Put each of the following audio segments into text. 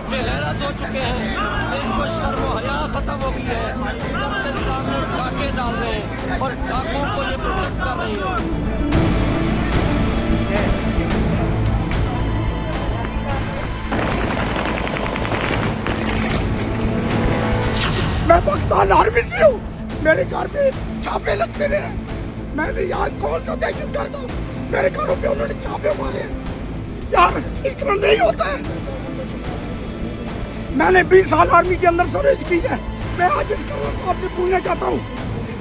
बेगैरत हो चुके हैं, इनको शर्म और हया खत्म हो गई है। सबके सामने डाके डाल रहे हैं और डाकुओं को ये प्रोटेक्ट कर रही है। मैं पाकिस्तान आर्मी से हूँ, मेरे घर में छापे लगते रहे। मैंने यार कौन सा दहशत करता, मेरे घरों पे उन्होंने छापे मारे। यार इस तरह नहीं होता है। मैंने 20 साल आर्मी के अंदर सर्विस की है। मैं आज आपसे पूछना चाहता हूँ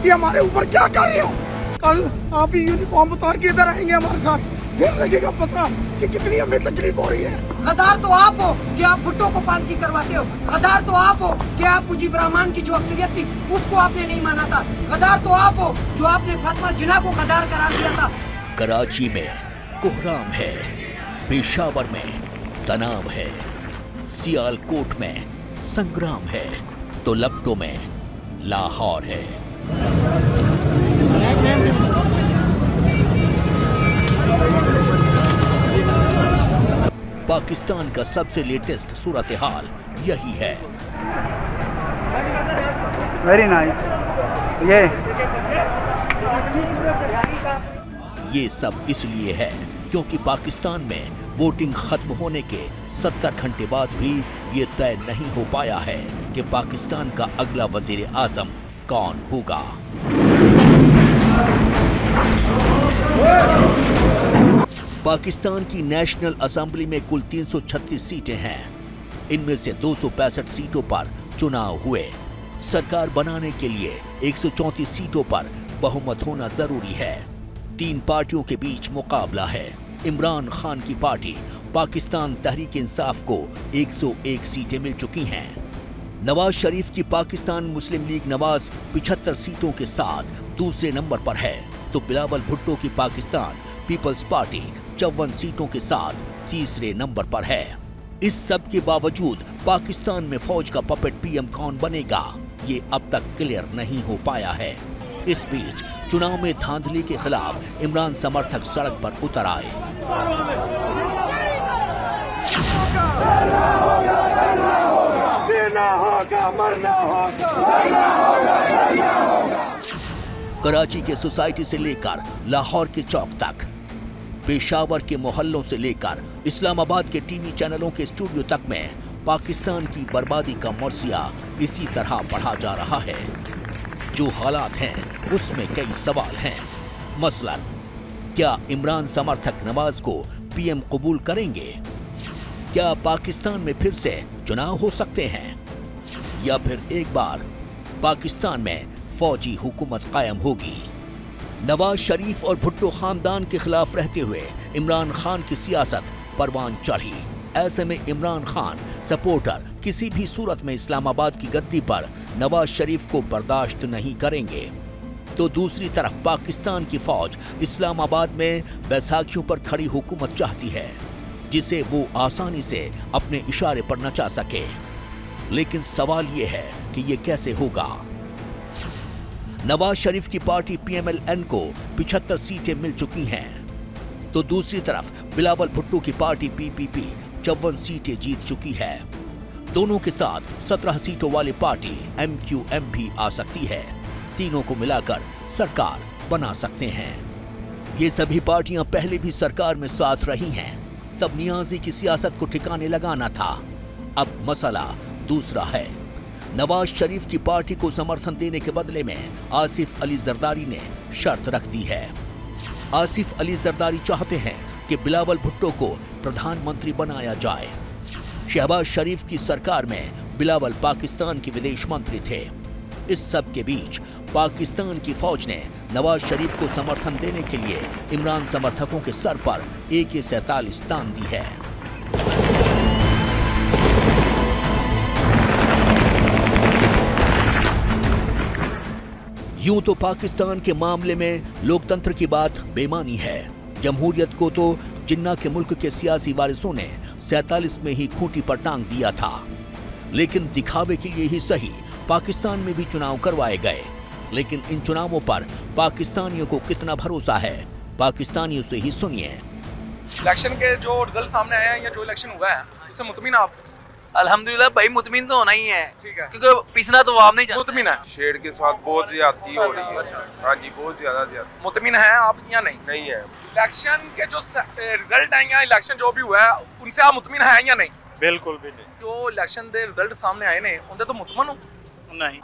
कि हमारे ऊपर क्या कर रहे हो। कल आप ही यूनिफॉर्म उतार के इधर आएंगे हमारे साथ, फिर लगेगा पता कि कितनी हमें तकलीफ हो रही है। गद्दार तो आप हो कि आप भुट्टो को फांसी करवाते हो। गद्दार तो आप हो कि आप मुजीब रहमान की जो अक्सरियत थी उसको आपने नहीं माना था। गद्दार तो आप हो जो आपने फातिमा जिन्ना को गद्दार करार दिया था। कराची में कोहराम है, पेशावर में तनाव है, सियालकोट में संग्राम है, तो लपटों में लाहौर है। पाकिस्तान का सबसे लेटेस्ट सूरत हाल यही है। Very nice. ये सब इसलिए है क्योंकि पाकिस्तान में वोटिंग खत्म होने के 70 घंटे बाद भी ये तय नहीं हो पाया है कि पाकिस्तान का अगला वजीर आजम कौन होगा। पाकिस्तान की नेशनल असेंबली में कुल 336 सीटें हैं। इनमें से 265 सीटों पर चुनाव हुए। सरकार बनाने के लिए 134 सीटों पर बहुमत होना जरूरी है। 3 पार्टियों के बीच मुकाबला है। इमरान खान की पार्टी पाकिस्तान तहरीक इंसाफ को 101 सीटें मिल चुकी हैं। नवाज शरीफ की पाकिस्तान मुस्लिम लीग नवाज 75 सीटों के साथ दूसरे नंबर पर है, तो बिलावल भुट्टो की पाकिस्तान पीपल्स पार्टी 54 सीटों के साथ तीसरे नंबर पर है। इस सब के बावजूद पाकिस्तान में फौज का पपेट पीएम कौन बनेगा, ये अब तक क्लियर नहीं हो पाया है। इस बीच चुनाव में धांधली के खिलाफ इमरान समर्थक सड़क पर उतर आए। कराची के सोसाइटी से लेकर लाहौर के चौक तक, पेशावर के मोहल्लों से लेकर इस्लामाबाद के टीवी चैनलों के स्टूडियो तक में पाकिस्तान की बर्बादी का मरसिया इसी तरह बढ़ा जा रहा है। जो हालात हैं उसमें कई सवाल हैं। मसलन, क्या इमरान समर्थक नवाज को पीएम कबूल करेंगे? क्या पाकिस्तान में फिर से चुनाव हो सकते हैं, या फिर एक बार पाकिस्तान में फौजी हुकूमत कायम होगी? नवाज शरीफ और भुट्टो खानदान के खिलाफ रहते हुए इमरान खान की सियासत परवान चढ़ी। ऐसे में इमरान खान सपोर्टर किसी भी सूरत में इस्लामाबाद की गद्दी पर नवाज शरीफ को बर्दाश्त नहीं करेंगे। तो दूसरी तरफ पाकिस्तान की फौज इस्लामाबाद में बैसाखियों पर खड़ी हुकूमत चाहती है, जिसे वो आसानी से अपने इशारे पर नचा सके। लेकिन सवाल ये है कि ये कैसे होगा? नवाज शरीफ की पार्टी पीएमएलएन को 75 सीटें मिल चुकी हैं, तो दूसरी तरफ बिलावल भुट्टो की पार्टी पीपीपी 54 सीटें जीत चुकी है। दोनों के साथ 17 सीटों वाली पार्टी एमक्यूएम भी आ सकती है। तीनों को मिलाकर सरकार बना सकते हैं। ये सभी पार्टियां पहले भी सरकार में साथ रही हैं, तब नियाजी की सियासत को ठिकाने लगाना था। अब मसला दूसरा है। नवाज शरीफ की पार्टी को समर्थन देने के बदले में आसिफ अली जरदारी ने शर्त रख दी है। आसिफ अली जरदारी चाहते हैं कि बिलावल भुट्टो को प्रधानमंत्री बनाया जाए। शहबाज शरीफ की सरकार में बिलावल पाकिस्तान के विदेश मंत्री थे। इस सब के बीच पाकिस्तान की फौज ने नवाज शरीफ को समर्थन देने के लिए इमरान समर्थकों के सर पर AK-47 तान दी है। यूं तो पाकिस्तान के मामले में लोकतंत्र की बात बेमानी है। जमहूरियत को तो जिन्ना के मुल्क के सियासी वारिसों ने 47 में ही खूंटी पर टांग दिया था। लेकिन दिखावे के लिए ही सही पाकिस्तान में भी चुनाव करवाए गए। लेकिन इन चुनावों पर पाकिस्तानियों को कितना भरोसा है, पाकिस्तानियों से ही सुनिए। इलेक्शन के जो रिजल्ट सामने आए हैं या जो इलेक्शन हुआ है उससे मुतमिन आप? अल्हम्दुलिल्लाह भाई मुतमिन तो होना ही है, ठीक है, क्योंकि पिसना तो आप नहीं चाहते। मुतमिन है। शेर के साथ बहुत ज्यादती हो रही है। हाँ जी, बहुत ज्यादा मुतमिन है आप या नहीं? नहीं है। इलेक्शन के जो रिजल्ट हैं या इलेक्शन जो भी हुआ है उनसे आप मुतमिन हैं या नहीं? बिल्कुल भी नहीं। जो इलेक्शन के रिजल्ट सामने आए ने उनसे तो मुतमन हो नहीं।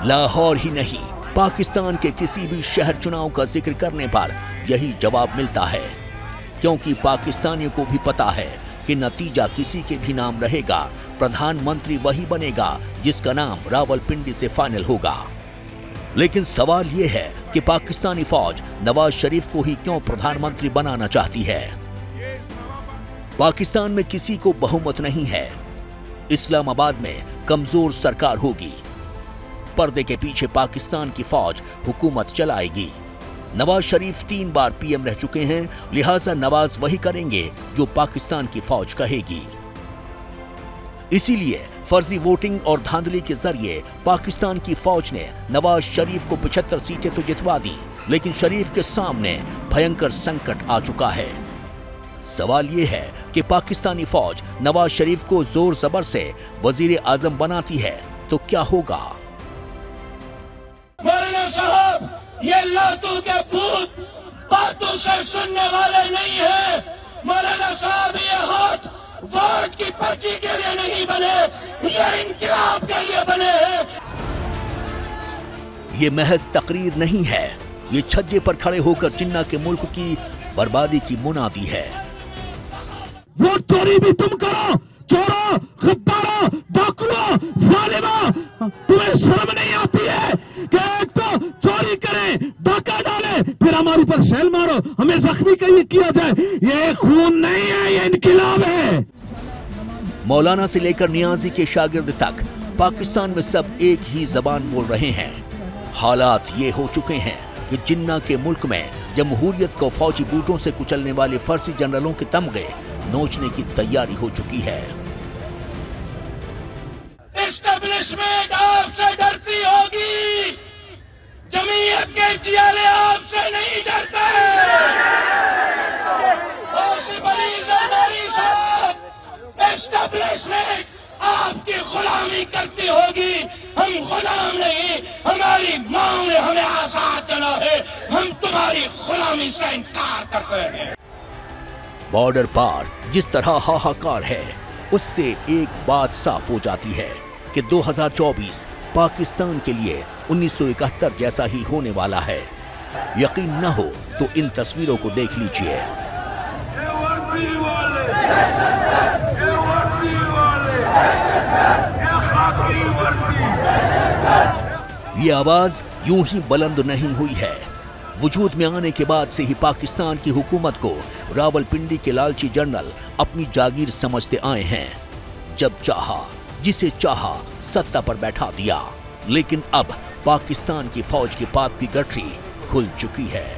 लाहौर ही नहीं, पाकिस्तान के किसी भी शहर चुनाव का जिक्र करने पर यही जवाब मिलता है, क्योंकि पाकिस्तानियों को भी पता है कि नतीजा किसी के भी नाम रहेगा, प्रधानमंत्री वही बनेगा जिसका नाम रावलपिंडी से फाइनल होगा। लेकिन सवाल ये है कि पाकिस्तानी फौज नवाज शरीफ को ही क्यों प्रधानमंत्री बनाना चाहती है? पाकिस्तान में किसी को बहुमत नहीं है। इस्लामाबाद में कमजोर सरकार होगी। पर्दे के पीछे पाकिस्तान की फौज हुकूमत चलाएगी। नवाज शरीफ 3 बार पीएम रह चुके हैं, लिहाजा नवाज वही करेंगे जो पाकिस्तान की फौज कहेगी। इसीलिए फर्जी वोटिंग और धांधली के जरिए पाकिस्तान की फौज ने नवाज शरीफ को 75 सीटें तो जितवा दी, लेकिन शरीफ के सामने भयंकर संकट आ चुका है। सवाल ये है कि पाकिस्तानी फौज नवाज शरीफ को जोर जबर से वजीर आजम बनाती है तो क्या होगा? मौलाना साहब, ये लातू के भूत बातों से सुनने वाले नहीं है। मौलाना साहब, ये हाथ वोट की पर्ची के लिए नहीं बने, ये इनकलाब के लिए बने हैं। ये महज तकरीर नहीं है, ये छज्जे पर खड़े होकर जिन्ना के मुल्क की बर्बादी की मुनादी है। वोट चोरी भी तुम करो, चोरों, गद्दारों, डाकुओं, जालिमों, तुम्हें शर्म नहीं आती है कि एक तो चोरी करे, डाका डाले, फिर हमारे पर शेल मारो, हमें जख्मी किया जाए। ये खून नहीं है, ये इनकलाब है। मौलाना से लेकर नियाजी के शागिर्द तक पाकिस्तान में सब एक ही जबान बोल रहे हैं। हालात ये हो चुके हैं कि जिन्ना के मुल्क में जमहूरियत को फौजी बूटों से कुचलने वाले फर्जी जनरलों के तमगे नोचने की तैयारी हो चुकी है। एस्टेब्लिशमेंट आपसे डरती होगी, जमीयत के जियाले आपसे नहीं डरते। एस्टेब्लिशमेंट आपकी गुलामी करती होगी, हम गुलाम नहीं, हमारी माँ ने हमें आजाद चला है, हम तुम्हारी गुलामी से इनकार करते हैं। बॉर्डर पार जिस तरह हाहाकार है, उससे एक बात साफ हो जाती है कि 2024 पाकिस्तान के लिए 1971 जैसा ही होने वाला है। यकीन न हो तो इन तस्वीरों को देख लीजिए। ये आवाज यूं ही बुलंद नहीं हुई है। वजूद में आने के बाद से ही पाकिस्तान की हुकूमत को रावलपिंडी के लालची जनरल अपनी जागीर समझते आए हैं। जब चाहा, जिसे चाहा, सत्ता पर बैठा दिया। लेकिन अब पाकिस्तान की फौज के पाप की गठरी खुल चुकी है।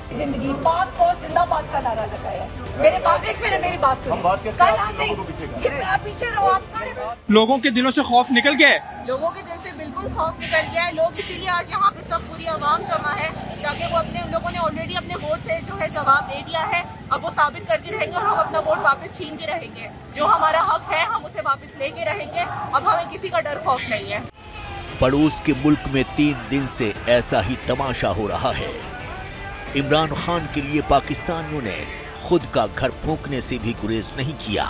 जिंदगी पाक फौज जिंदाबाद का नारा लगाया। मेरे बाप, एक मिनट मेरी बात सुनिए। कल आप पीछे रहो, आप सारे लोगों के दिलों से खौफ निकल गया है। लोगों के दिल से बिल्कुल खौफ निकल गया है। लोग इसीलिए आज यहाँ पे सब पूरी आवाम जमा है, ताकि वो अपने, उन लोगों ने ऑलरेडी अपने वोट से जो है जवाब दे दिया है। अब वो साबित करके रहेंगे और हम अपना वोट वापस छीन के रहेंगे। जो हमारा हक है हम उसे वापस लेके रहेंगे। अब हमें किसी का डर खौफ नहीं है। पड़ोस के मुल्क में 3 दिन से ऐसा ही तमाशा हो रहा है। इमरान खान के लिए पाकिस्तानियों ने खुद का घर फूंकने से भी गुरेज नहीं किया।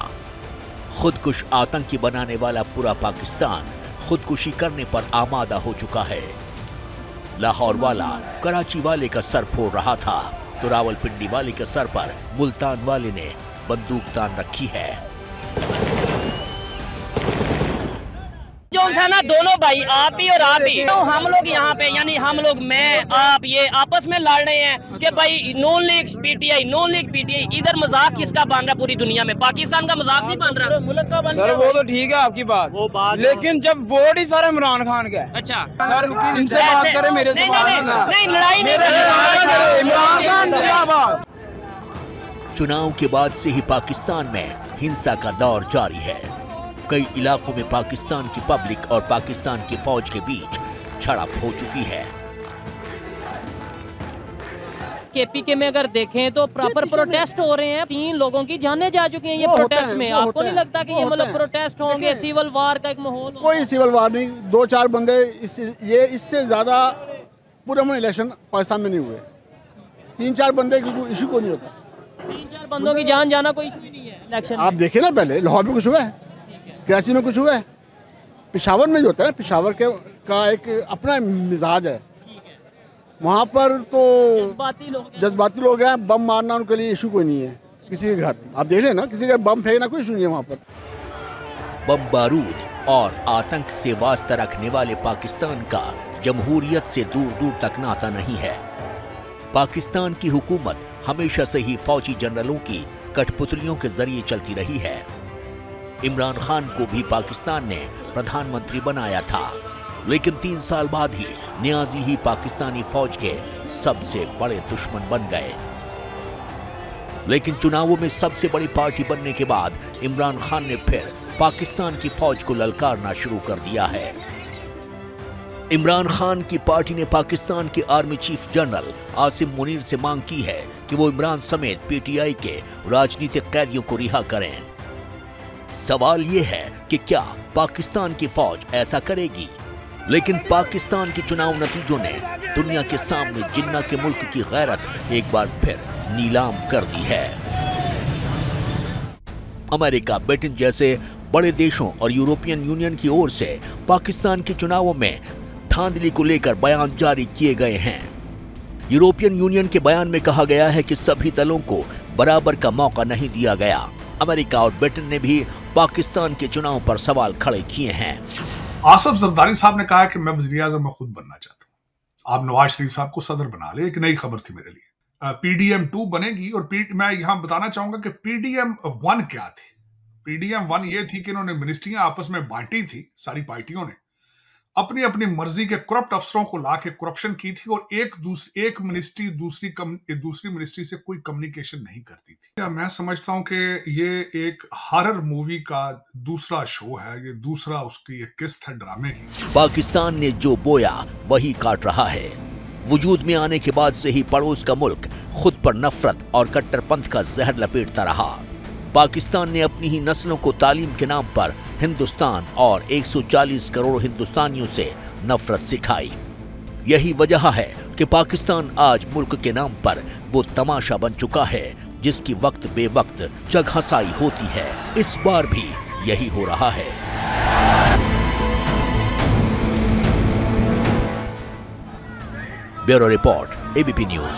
खुदकुश आतंकी बनाने वाला पूरा पाकिस्तान खुदकुशी करने पर आमादा हो चुका है। लाहौर वाला कराची वाले का सर फोड़ रहा था तो रावलपिंडी वाले के सर पर मुल्तान वाले ने बंदूक तान रखी है। जो है ना, दोनों भाई, आप ही और आप ही, तो हम लोग यहाँ पे, यानी हम लोग, मैं, आप, ये आपस में लड़ रहे हैं कि भाई नून लीग पीटीआई, नून लीग पीटीआई। इधर मजाक किसका बन रहा पूरी दुनिया में? पाकिस्तान का मजाक नहीं बन रहा। मुल्क का सर वो तो ठीक है आपकी बात, वो बात, लेकिन जब वोट ही सारा इमरान खान का है। अच्छा सर, इनसे बात करें, मेरे से नहीं, लड़ाई इमरान खान जिंदाबाद। चुनाव के बाद से ही पाकिस्तान में हिंसा का दौर जारी है। कई इलाकों में पाकिस्तान की पब्लिक और पाकिस्तान की फौज के बीच झड़प हो चुकी है। KPK में अगर देखें तो प्रॉपर प्रोटेस्ट हो रहे हैं, 3 लोगों की जानें जा चुकी हैं ये प्रोटेस्ट में। आपको नहीं लगता कि ये मतलब प्रोटेस्ट होंगे, सिविल वार का एक माहौल? कोई सिविल वार नहीं, 2-4 बंदे इससे ज्यादा पूरे में इलेक्शन पाकिस्तान में नहीं हुए। 3-4 बंदे की इशू को नहीं होता। 3-4 बंदों की जान जाना कोई इशू नहीं है इलेक्शन। आप देखें ना, पहले लाहौर में कुछ हुआ है, कराची में कुछ हुआ है, पेशावर में जो होता है, पेशावर का एक अपना मिजाज है। वहाँ पर तो जज्बाती लोग हैं, बम मारना उनके लिए इशू कोई नहीं है। किसी के घर आप देख लेना, किसी के घर बम फेंकना कोई इशू नहीं है वहाँ पर। बम बारूद और आतंक से वास्ता रखने वाले पाकिस्तान का जमहूरियत से दूर दूर तक नाता नहीं है। पाकिस्तान की हुकूमत हमेशा से ही फौजी जनरलों की कठपुतलियों के जरिए चलती रही है। इमरान खान को भी पाकिस्तान ने प्रधानमंत्री बनाया था, लेकिन 3 साल बाद ही नियाजी ही पाकिस्तानी फौज के सबसे बड़े दुश्मन बन गए। लेकिन चुनावों में सबसे बड़ी पार्टी बनने के बाद इमरान खान ने फिर पाकिस्तान की फौज को ललकारना शुरू कर दिया है। इमरान खान की पार्टी ने पाकिस्तान के army chief general Asim Munir से मांग की है कि वो इमरान समेत PTI के राजनीतिक कैदियों को रिहा करें। सवाल ये है कि क्या पाकिस्तान की फौज ऐसा करेगी? लेकिन पाकिस्तान के चुनाव नतीजों ने दुनिया के सामने जिन्ना के मुल्क की गैरत एक बार फिर नीलाम कर दी है। अमेरिका, ब्रिटेन जैसे बड़े देशों और यूरोपियन यूनियन की ओर से पाकिस्तान के चुनावों में धांधली को लेकर बयान जारी किए गए हैं। यूरोपियन यूनियन के बयान में कहा गया है कि सभी दलों को बराबर का मौका नहीं दिया गया। अमेरिका और ब्रिटेन ने भी पाकिस्तान के चुनाव पर सवाल खड़े किए हैं। आसिफ जरदारी साहब ने कहा कि मैं वज़ीर-ए-आज़म में खुद बनना चाहता हूँ, आप नवाज शरीफ साहब को सदर बना ले। एक नई खबर थी मेरे लिए। PDM 2 बनेगी और मैं यहाँ बताना चाहूंगा कि PDM 1 क्या थी। PDM 1 ये थी कि इन्होंने मिनिस्ट्रियां आपस में बांटी थी, सारी पार्टियों ने अपनी अपनी मर्जी के करप्ट अफसरों को ला के करप्शन की थी और एक मिनिस्ट्री दूसरी मिनिस्ट्री से कोई कम्युनिकेशन नहीं करती थी। मैं समझता हूं कि ये एक हॉरर मूवी का दूसरा शो है, ये दूसरा उसकी एक किस्त है ड्रामे की। पाकिस्तान ने जो बोया वही काट रहा है। वजूद में आने के बाद से ही पड़ोस का मुल्क खुद पर नफरत और कट्टरपंथ का जहर लपेटता रहा। पाकिस्तान ने अपनी ही नस्लों को तालीम के नाम पर हिंदुस्तान और 140 करोड़ हिंदुस्तानियों से नफरत सिखाई। यही वजह है कि पाकिस्तान आज मुल्क के नाम पर वो तमाशा बन चुका है जिसकी वक्त बेवक्त चगहसाई होती है। इस बार भी यही हो रहा है। Bureau report, ABP news.